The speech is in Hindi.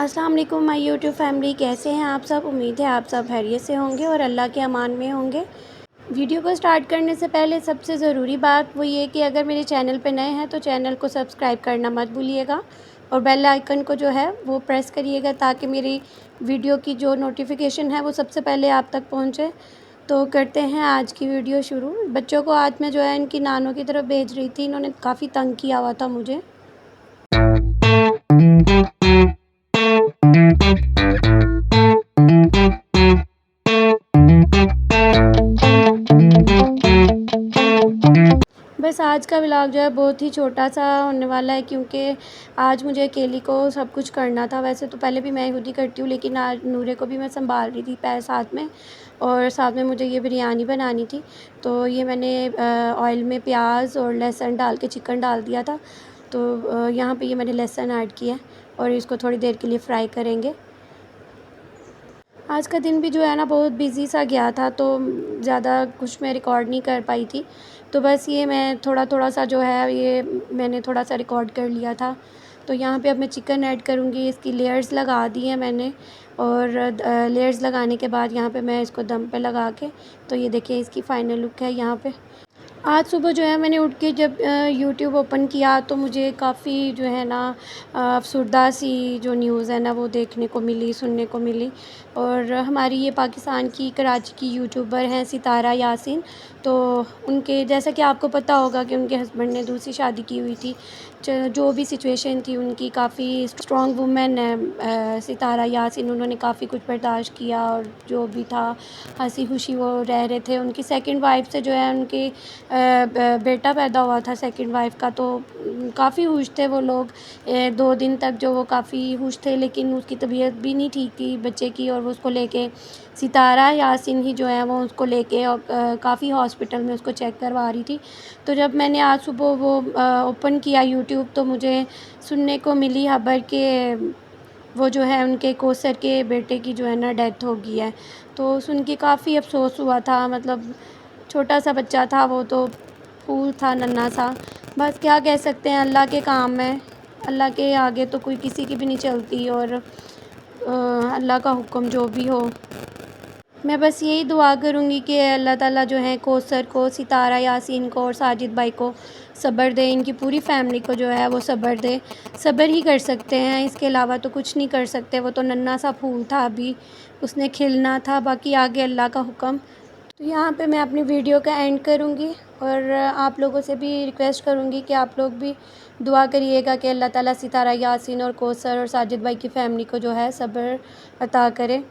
अस्सलाम वालेकुम माय यूट्यूब फैमिली, कैसे हैं आप सब। उम्मीद है आप सब खैरियत से होंगे और अल्लाह के अमान में होंगे। वीडियो को स्टार्ट करने से पहले सबसे ज़रूरी बात वो ये कि अगर मेरे चैनल पे नए हैं तो चैनल को सब्सक्राइब करना मत भूलिएगा और बेल आइकन को जो है वो प्रेस करिएगा ताकि मेरी वीडियो की जो नोटिफिकेशन है वो सबसे पहले आप तक पहुँचे। तो करते हैं आज की वीडियो शुरू। बच्चों को आज मैं जो है इनकी नानों की तरफ भेज रही थी, इन्होंने काफ़ी तंग किया हुआ था मुझे। बस आज का व्लॉग जो है बहुत ही छोटा-सा होने वाला है क्योंकि आज मुझे अकेली को सब कुछ करना था। वैसे तो पहले भी मैं खुद ही करती हूँ, लेकिन आज नूरे को भी मैं सँभाल रही थी पै साथ में, और साथ में मुझे ये बिरयानी बनानी थी। तो ये मैंने ऑयल में प्याज और लहसुन डाल के चिकन डाल दिया था। तो यहाँ पे ये मैंने लहसुन ऐड किया है और इसको थोड़ी देर के लिए फ्राई करेंगे। आज का दिन भी जो है ना बहुत बिज़ी सा गया था, तो ज़्यादा कुछ मैं रिकॉर्ड नहीं कर पाई थी। तो बस ये मैं थोड़ा-थोड़ा सा जो है ये मैंने थोड़ा सा रिकॉर्ड कर लिया था। तो यहाँ पे अब मैं चिकन ऐड करूँगी, इसकी लेयर्स लगा दी हैं मैंने, और लेयर्स लगाने के बाद यहाँ पे मैं इसको दम पे लगा के, तो ये देखिए इसकी फ़ाइनल लुक है यहाँ पे। आज सुबह जो है मैंने उठ के जब यूट्यूब ओपन किया तो मुझे काफ़ी जो है ना अफ़सरदा सी जो न्यूज़ है ना वो देखने को मिली, सुनने को मिली। और हमारी ये पाकिस्तान की कराची की यूट्यूबर हैं सितारा यासीन। तो उनके जैसा कि आपको पता होगा कि उनके हस्बैंड ने दूसरी शादी की हुई थी। जो भी सिचुएशन थी उनकी, काफ़ी स्ट्रॉन्ग वुमेन है सितारा यासीन। उन्होंने काफ़ी कुछ बर्दाश्त किया और जो भी था हँसी खुशी वो रह रहे थे। उनकी सेकंड वाइफ़ से जो है उनके बेटा पैदा हुआ था सेकंड वाइफ़ का, तो काफ़ी खुश थे वो लोग। 2 दिन तक जो वो काफ़ी खुश थे, लेकिन उसकी तबीयत भी नहीं ठीक थी बच्चे की, और वो उसको लेके सितारा यासीन ही जो है वो उसको लेके और काफ़ी हॉस्पिटल में उसको चेक करवा रही थी। तो जब मैंने आज सुबह वो ओपन किया यूट्यूब तो मुझे सुनने को मिली खबर कि वो जो है उनके कोसर के बेटे की जो है ना डेथ हो गई है। तो सुन के काफ़ी अफ़सोस हुआ था। मतलब छोटा सा बच्चा था वो, तो फूल था नन्हा सा। बस क्या कह सकते हैं, अल्लाह के काम है। अल्लाह के आगे तो कोई किसी की भी नहीं चलती, और अल्लाह का हुक्म जो भी हो। मैं बस यही दुआ करूँगी कि अल्लाह ताला जो है कौसर को, सितारा यासीन को और साजिद भाई को सब्र दे, इनकी पूरी फैमिली को जो है वो सब्र दे। सब्र ही कर सकते हैं, इसके अलावा तो कुछ नहीं कर सकते। वो तो नन्हा सा फूल था, अभी उसने खिलना था, बाकी आगे अल्लाह का हुक्म। तो यहाँ पे मैं अपनी वीडियो का एंड करूँगी, और आप लोगों से भी रिक्वेस्ट करूँगी कि आप लोग भी दुआ करिएगा कि अल्लाह ताला सितारा यासीन और कौसर और साजिद भाई की फ़ैमिली को जो है सब्र अता करे।